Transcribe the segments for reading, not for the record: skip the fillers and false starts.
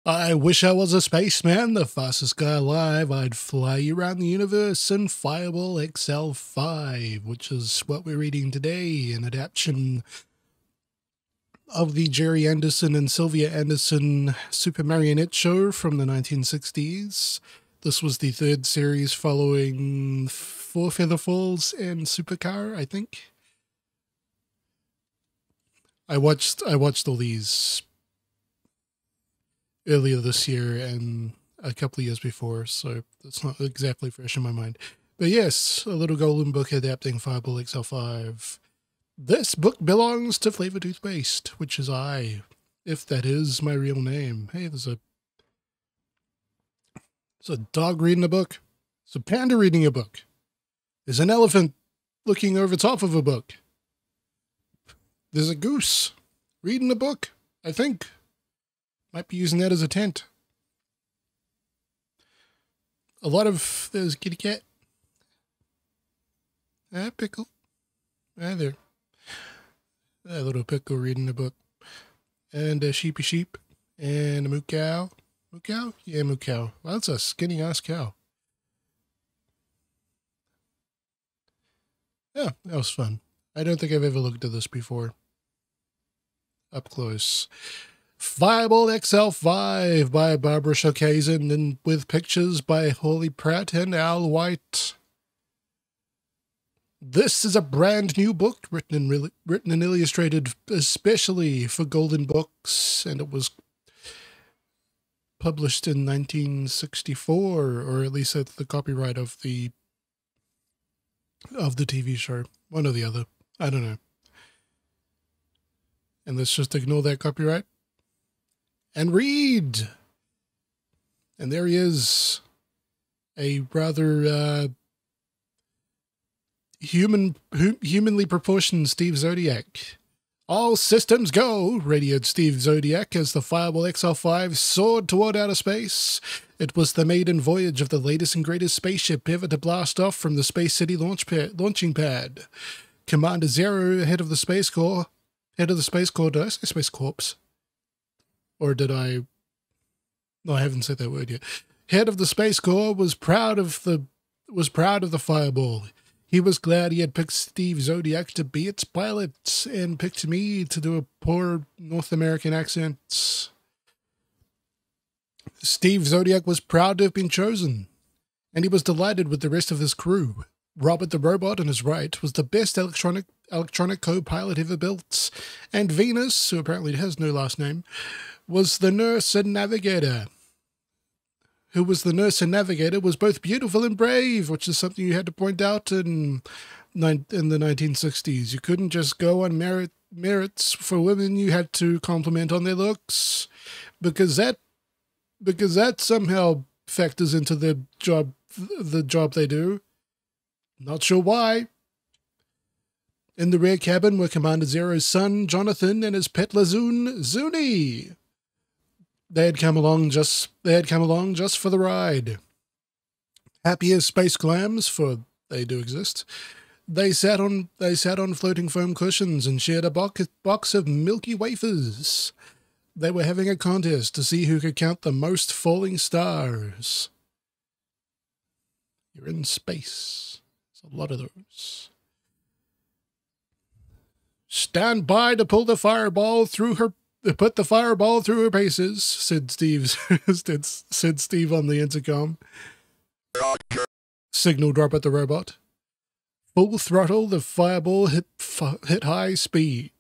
I wish I was a spaceman, the fastest guy alive. I'd fly you around the universe in Fireball XL5, which is what we're reading today, an adaptation of the Jerry Anderson and Sylvia Anderson Super Marionette show from the 1960s. This was the third series following Four Feather Falls and Supercar, I think. I watched all these earlier this year and a couple of years before, so it's not exactly fresh in my mind. But yes, a little golden book adapting Fireball XL5. This book belongs to Flavor Toothpaste, which is I, if that is my real name. Hey, there's a dog reading a book. There's a panda reading a book. There's an elephant looking over top of a book. There's a goose reading a book, I think. Might be using that as a tent. There's a kitty cat. Pickle. There. A little pickle reading a book. And a sheepy sheep. And a moo cow. Moo cow? Yeah, moo cow. Well, that's a skinny ass cow. Yeah, that was fun. I don't think I've ever looked at this before. Up close. Fireball XL5 by Barbara Hazen and with pictures by Holly Pratt and Al White. This is a brand new book written and illustrated especially for Golden Books, and it was published in 1964, or at least at the copyright of the TV show. One or the other. I don't know. And let's just ignore that copyright and read. And there he is, a rather humanly proportioned Steve Zodiac. All systems go, radioed Steve Zodiac as the Fireball XL5 soared toward outer space. It was the maiden voyage of the latest and greatest spaceship ever to blast off from the Space City launching pad. Commander Zero, head of the Space Corps. Did I say Space Corps? Or did I? No, I haven't said that word yet. Head of the Space Corps was proud of the Fireball. He was glad he had picked Steve Zodiac to be its pilot and picked me to do a poor North American accent. Steve Zodiac was proud to have been chosen, and he was delighted with the rest of his crew. Robert the robot on his right was the best electronic co-pilot ever built, and Venus, who apparently has no last name, was the nurse and navigator. Was both beautiful and brave, which is something you had to point out in the 1960s. You couldn't just go on merits for women. You had to compliment on their looks, because that somehow factors into the job they do. Not sure why. In the rear cabin were Commander Zero's son, Jonathan, and his pet Lazoon, Zuni. They had come along just for the ride. Happy as space clams, for they do exist. They sat on floating foam cushions and shared a box of milky wafers. They were having a contest to see who could count the most falling stars. You're in space. There's a lot of those. Stand by to pull the fireball through her. Put the fireball through her paces, said Steve. said Steve on the intercom. Signaled Robert the robot. Full throttle, the fireball hit high speed.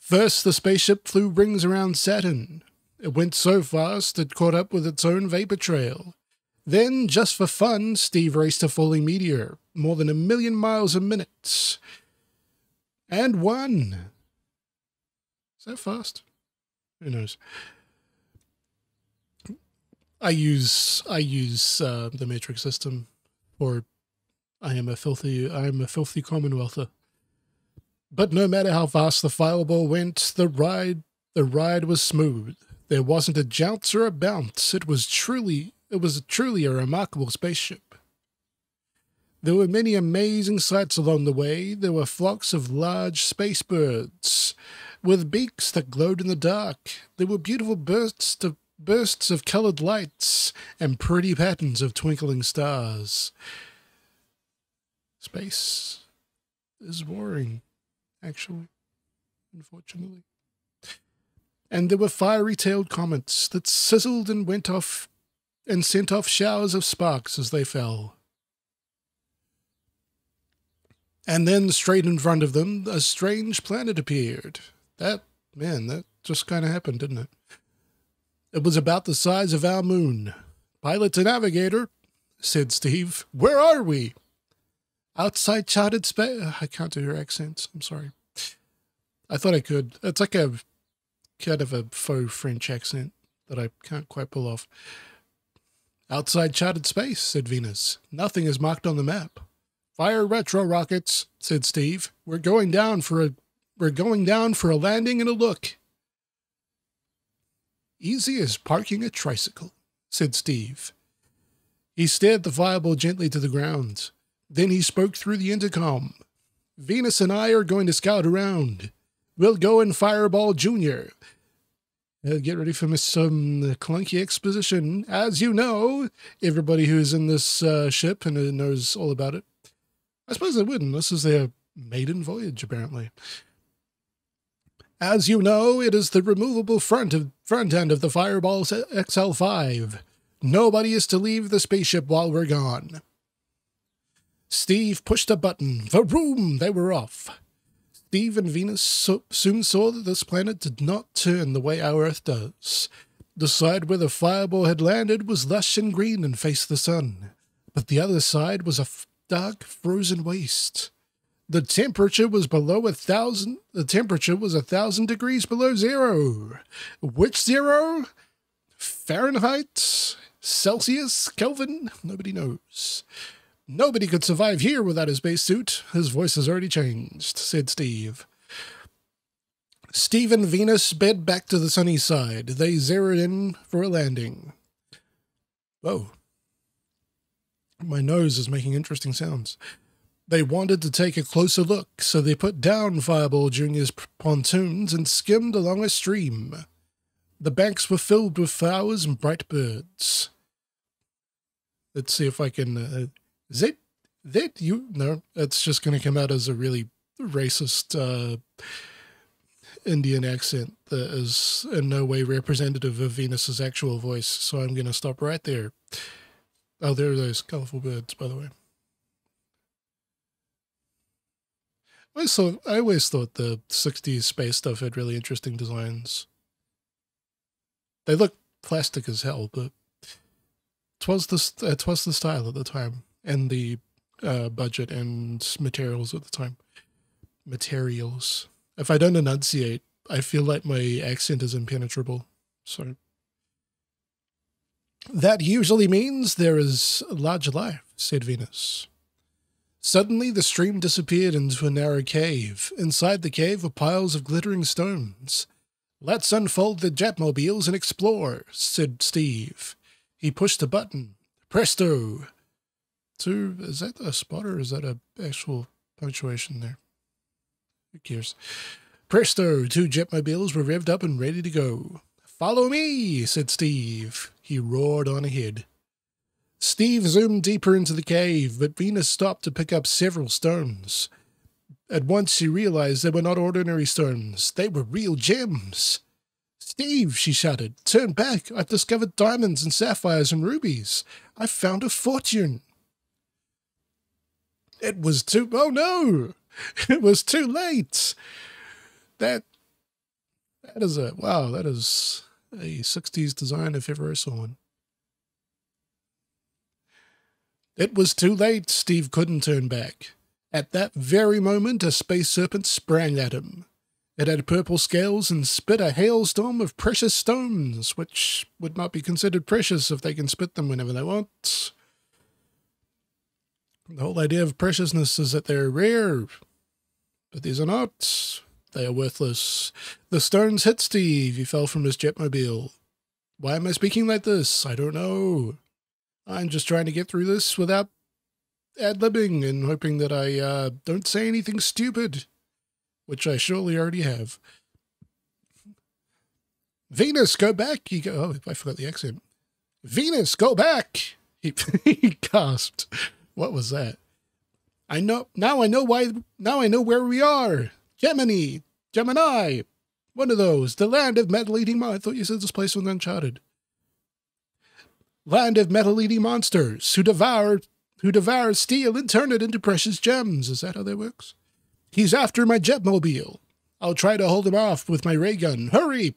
First, the spaceship flew rings around Saturn. It went so fast it caught up with its own vapor trail. Then, just for fun, Steve raced a falling meteor, more than 1 million miles a minute, and won. Is that fast? Who knows? I use the metric system, or I am a filthy Commonwealther. But no matter how fast the fireball went, the ride was smooth. There wasn't a jounce or a bounce. It was truly a remarkable spaceship. There were many amazing sights along the way. There were flocks of large space birds, with beaks that glowed in the dark. There were beautiful bursts of colored lights and pretty patterns of twinkling stars. Space is boring, actually, unfortunately. And there were fiery-tailed comets that sizzled and went off and sent off showers of sparks as they fell. And then, straight in front of them, a strange planet appeared. That just kind of happened, didn't it? It was about the size of our moon. "Pilot to navigator," said Steve. "Where are we?" "Outside charted space." I can't do her accents. I'm sorry. I thought I could. It's like a kind of a faux French accent that I can't quite pull off. "Outside charted space," said Venus. "Nothing is marked on the map." "Fire retro rockets," said Steve. We're going down for a landing and a look." "Easy as parking a tricycle," said Steve. He steered the Fireball gently to the ground. Then he spoke through the intercom. "Venus and I are going to scout around. We'll go in Fireball Jr. Get ready for some clunky exposition. As you know," everybody who's in this ship and knows all about it. I suppose they wouldn't. This is their maiden voyage, apparently. "As you know, it is the removable front end of the Fireball XL5. Nobody is to leave the spaceship while we're gone." Steve pushed a button. Vroom! They were off. Steve and Venus soon saw that this planet did not turn the way our Earth does. The side where the Fireball had landed was lush and green and faced the sun, but the other side was a dark, frozen waste. The temperature was below 1,000. The temperature was 1,000 degrees below zero. Which zero? Fahrenheit? Celsius? Kelvin? Nobody knows. "Nobody could survive here without his spacesuit." His voice has already changed, said Steve. Steve and Venus sped back to the sunny side. They zeroed in for a landing. Whoa. My nose is making interesting sounds. They wanted to take a closer look, so they put down Fireball Jr.'s pontoons and skimmed along a stream. The banks were filled with flowers and bright birds. Let's see if I can... is that you? No, it's just going to come out as a really racist Indian accent that is in no way representative of Venus's actual voice, so I'm going to stop right there. Oh, there are those colorful birds, by the way. I always thought the 60s space stuff had really interesting designs. They look plastic as hell, but it was the style at the time, and the budget and materials at the time. Materials. If I don't enunciate, I feel like my accent is impenetrable. So that usually means there is large life, said Venus. Suddenly the stream disappeared into a narrow cave. Inside the cave were piles of glittering stones. Let's unfold the jetmobiles and explore, said Steve. He pushed a button. Presto! Is that a spot or is that an actual punctuation there? Who cares? Presto! 2 jetmobiles were revved up and ready to go. Follow me, said Steve. He roared on ahead. Steve zoomed deeper into the cave, but Venus stopped to pick up several stones. At once she realized they were not ordinary stones. They were real gems. Steve, she shouted, turn back. I've discovered diamonds and sapphires and rubies. I've found a fortune. Oh no! It was too late. That is a 60s design if ever I saw one. It was too late. Steve couldn't turn back. At that very moment, a space serpent sprang at him. It had purple scales and spit a hailstorm of precious stones, which would not be considered precious if they can spit them whenever they want. The whole idea of preciousness is that they're rare, but these are not. They are worthless. The stones hit Steve. He fell from his jetmobile. Why am I speaking like this? I don't know. I'm just trying to get through this without ad-libbing and hoping that I don't say anything stupid, which I surely already have. Venus, go back. Oh, I forgot the accent. Venus, go back. He gasped. What was that? I know where we are. Gemini. One of those. The land of metal-eating I thought you said this place was Uncharted. Land of metal-eating monsters who devour steel and turn it into precious gems. Is that how that works? He's after my jetmobile. I'll try to hold him off with my ray gun. Hurry!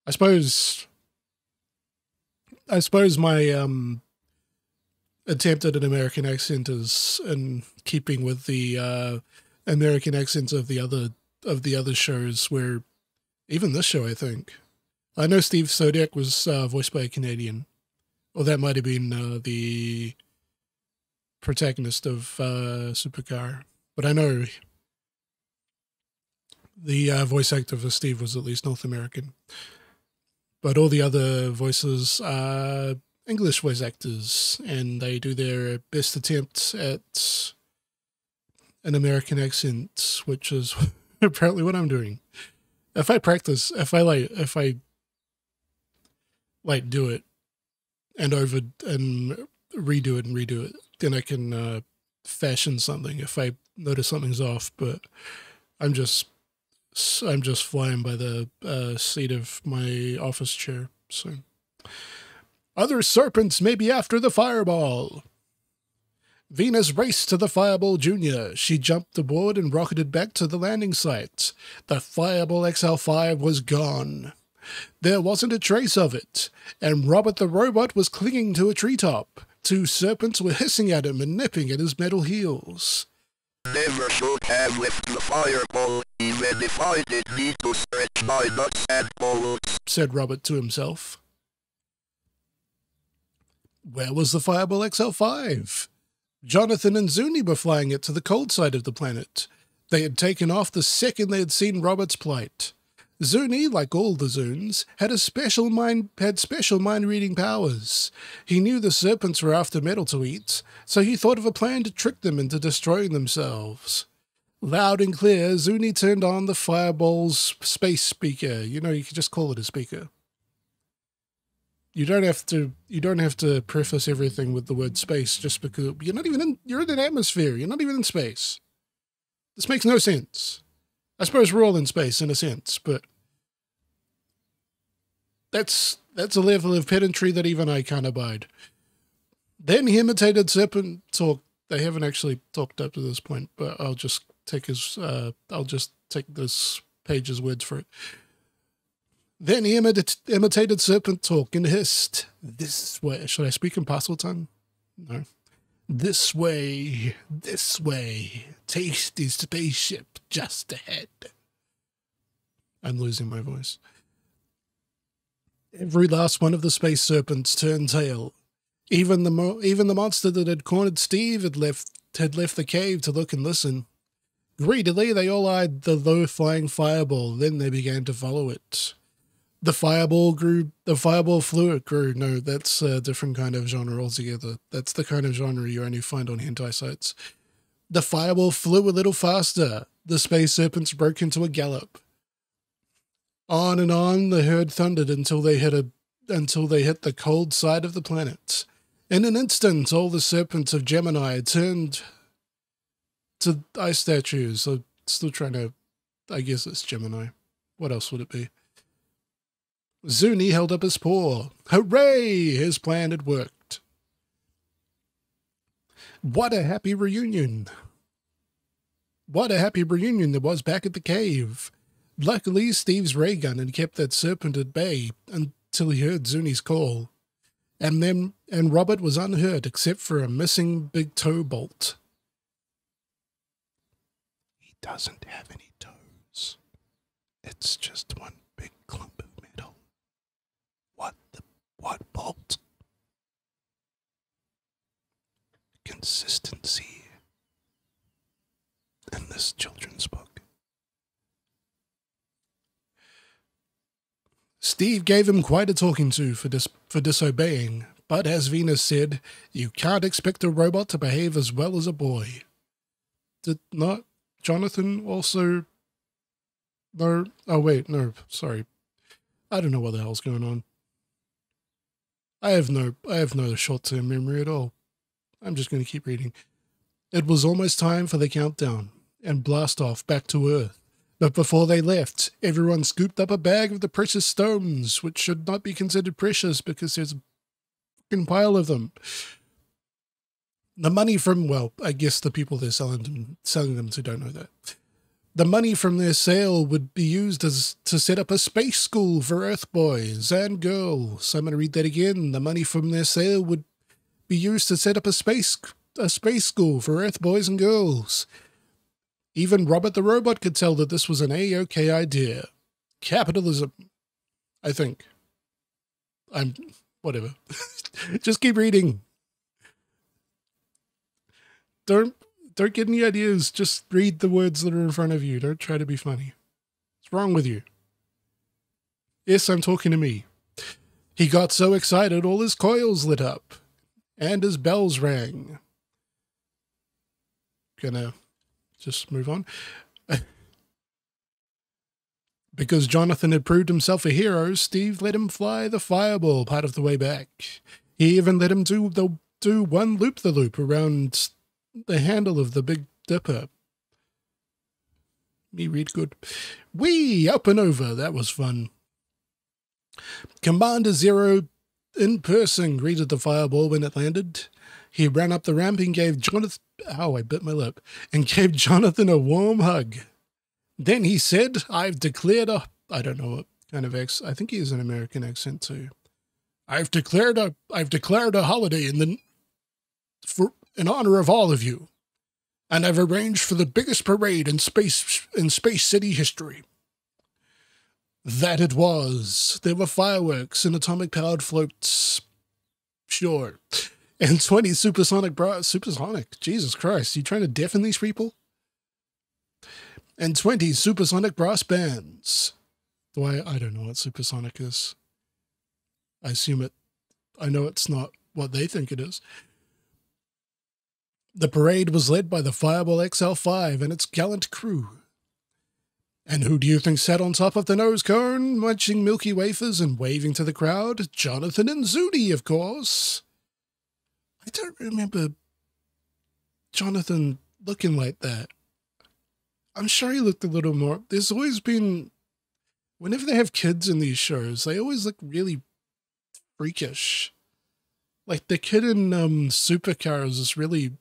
I suppose my attempt at an American accent is in keeping with the American accents of the other shows, where even this show, I think. I know Steve Sodek was voiced by a Canadian. Or that might have been the protagonist of Supercar. But I know the voice actor for Steve was at least North American. But all the other voices are English voice actors, and they do their best attempt at an American accent, which is apparently what I'm doing. If I practice, if I do it and redo it, then I can fashion something if I notice something's off. But I'm just flying by the seat of my office chair. So, other serpents may be after the Fireball. Venus raced to the Fireball Jr. She jumped aboard and rocketed back to the landing site. The Fireball XL5 was gone. There wasn't a trace of it, and Robert the robot was clinging to a treetop. Two serpents were hissing at him and nipping at his metal heels. Never should have left the Fireball, even if I did need to stretch my nuts and bolts, said Robert to himself. Where was the Fireball XL5? Jonathan and Zuni were flying it to the cold side of the planet. They had taken off the second they had seen Robert's plight. Zuni, like all the Zuns, had special mind-reading powers. He knew the serpents were after metal to eat, so he thought of a plan to trick them into destroying themselves. Loud and clear, Zuni turned on the Fireball's space speaker. You know, you can just call it a speaker. You don't have to preface everything with the word space just because you're in an atmosphere. You're not even in space. This makes no sense. I suppose we're all in space in a sense, but that's a level of pedantry that even I can't abide. Then he imitated serpent talk. They haven't actually talked up to this point, but I'll just take this page's words for it. Then he imitated serpent talk and hissed, "This way." Should I speak in parcel tongue? No. This way. Tasty spaceship just ahead. I'm losing my voice. Every last one of the space serpents turned tail. Even the monster that had cornered Steve had left the cave to look and listen. Greedily, they all eyed the low-flying Fireball. Then they began to follow it. The Fireball flew, it grew. No, that's a different kind of genre altogether. That's the kind of genre you only find on hentai sites. The Fireball flew a little faster. The space serpents broke into a gallop. On and on, the herd thundered until they hit the cold side of the planet. In an instant, all the serpents of Gemini turned to ice statues. I'm still trying to... I guess it's Gemini. What else would it be? Zuni held up his paw. Hooray! His plan had worked. What a happy reunion. What a happy reunion there was back at the cave. Luckily, Steve's ray gun had kept that serpent at bay until he heard Zuni's call. And Robert was unhurt except for a missing big toe bolt. He doesn't have any toes. It's just one big clump of metal. What bolt? Consistency in this children's book. Steve gave him quite a talking to for disobeying, but as Venus said, you can't expect a robot to behave as well as a boy. Did not Jonathan also... No, oh wait, no, sorry. I don't know what the hell's going on. I have no short-term memory at all. I'm just going to keep reading. It was almost time for the countdown and blast off back to Earth. But before they left, everyone scooped up a bag of the precious stones, which should not be considered precious because there's a fucking pile of them. The money from, well, I guess the people they're selling them to don't know that. The money from their sale would be used to set up a space school for Earth boys and girls. I'm going to read that again. The money from their sale would be used to set up a space school for Earth boys and girls. Even Robert the Robot could tell that this was an A-OK idea. Capitalism, I think. Whatever. Just keep reading. Don't get any ideas. Just read the words that are in front of you. Don't try to be funny. What's wrong with you? Yes, I'm talking to me. He got so excited all his coils lit up. And his bells rang. Gonna just move on. Because Jonathan had proved himself a hero, Steve let him fly the Fireball part of the way back. He even let him do one loop-the-loop around the handle of the Big Dipper. Me read good. Whee! Up and over. That was fun. Commander Zero in person greeted the Fireball when it landed. He ran up the ramp and gave Jonathan... Ow, I bit my lip. And gave Jonathan a warm hug. Then he said, I've declared a... I don't know what kind of accent. I think he has an American accent too. I've declared a holiday in honor of all of you. And I've arranged for the biggest parade in Space City history. That it was. There were fireworks and atomic-powered floats. Sure. And 20 supersonic... Jesus Christ, you trying to deafen these people? And 20 supersonic brass bands. Though I don't know what supersonic is. I know it's not what they think it is. The parade was led by the Fireball XL5 and its gallant crew. And who do you think sat on top of the nose cone, munching milky wafers and waving to the crowd? Jonathan and Zudi, of course. I don't remember Jonathan looking like that. I'm sure he looked a little more... There's always been... Whenever they have kids in these shows, they always look really freakish. Like the kid in Supercars is really...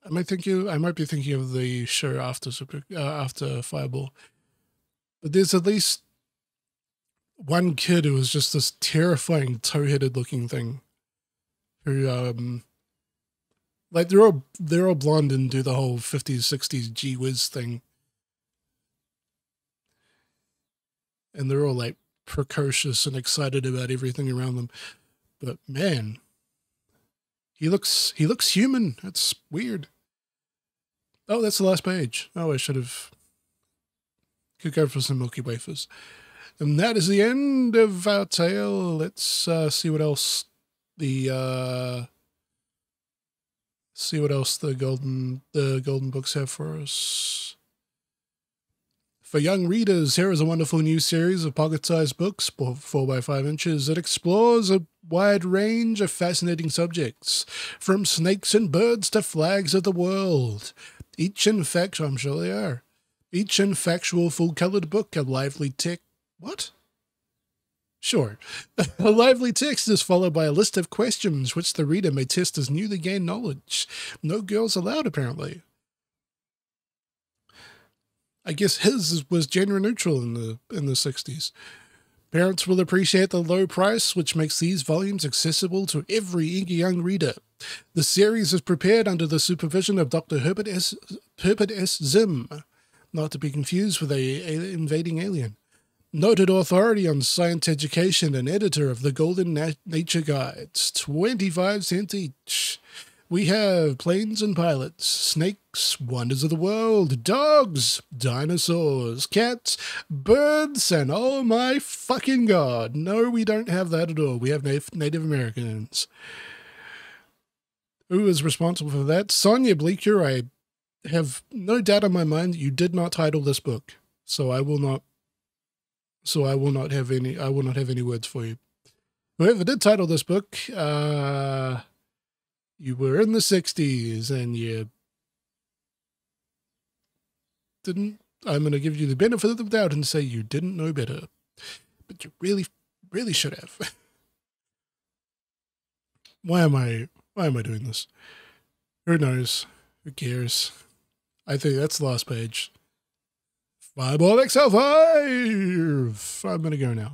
I might be thinking of the show after Fireball. But there's at least one kid who was just this terrifying toe-headed looking thing. Who like they're all blonde and do the whole 50s, 60s gee whiz thing. And they're all like precocious and excited about everything around them. But man, he looks human. That's weird. Oh, that's the last page. Oh, I could go for some milky wafers. And that is the end of our tale. Let's see what else the golden books have for us. For young readers, here is a wonderful new series of pocket-sized books, 4 by 5 inches, that explores a wide range of fascinating subjects, from snakes and birds to flags of the world. Each infactual full-colored book, a lively text... What? Sure. A lively text is followed by a list of questions which the reader may test as newly gained knowledge. No girls allowed, apparently. I guess his was gender neutral in the 60s. Parents will appreciate the low price, which makes these volumes accessible to every eager young reader. The series is prepared under the supervision of Dr. Herbert S. Zim, not to be confused with an invading alien. Noted authority on science education and editor of the Golden Nature Guides, 25 cents each. We have planes and pilots, snakes, wonders of the world, dogs, dinosaurs, cats, birds, and oh my fucking god. No, we don't have that at all. We have Native Americans. Who is responsible for that? Sonia Bleeker. I have no doubt in my mind that you did not title this book, so I will not So I will not have any words for you. Whoever did title this book, you were in the 60s and you didn't. I'm going to give you the benefit of the doubt and say you didn't know better. But you really, really should have. Why am I doing this? Who knows? Who cares? I think that's the last page. Fireball XL5! I'm going to go now.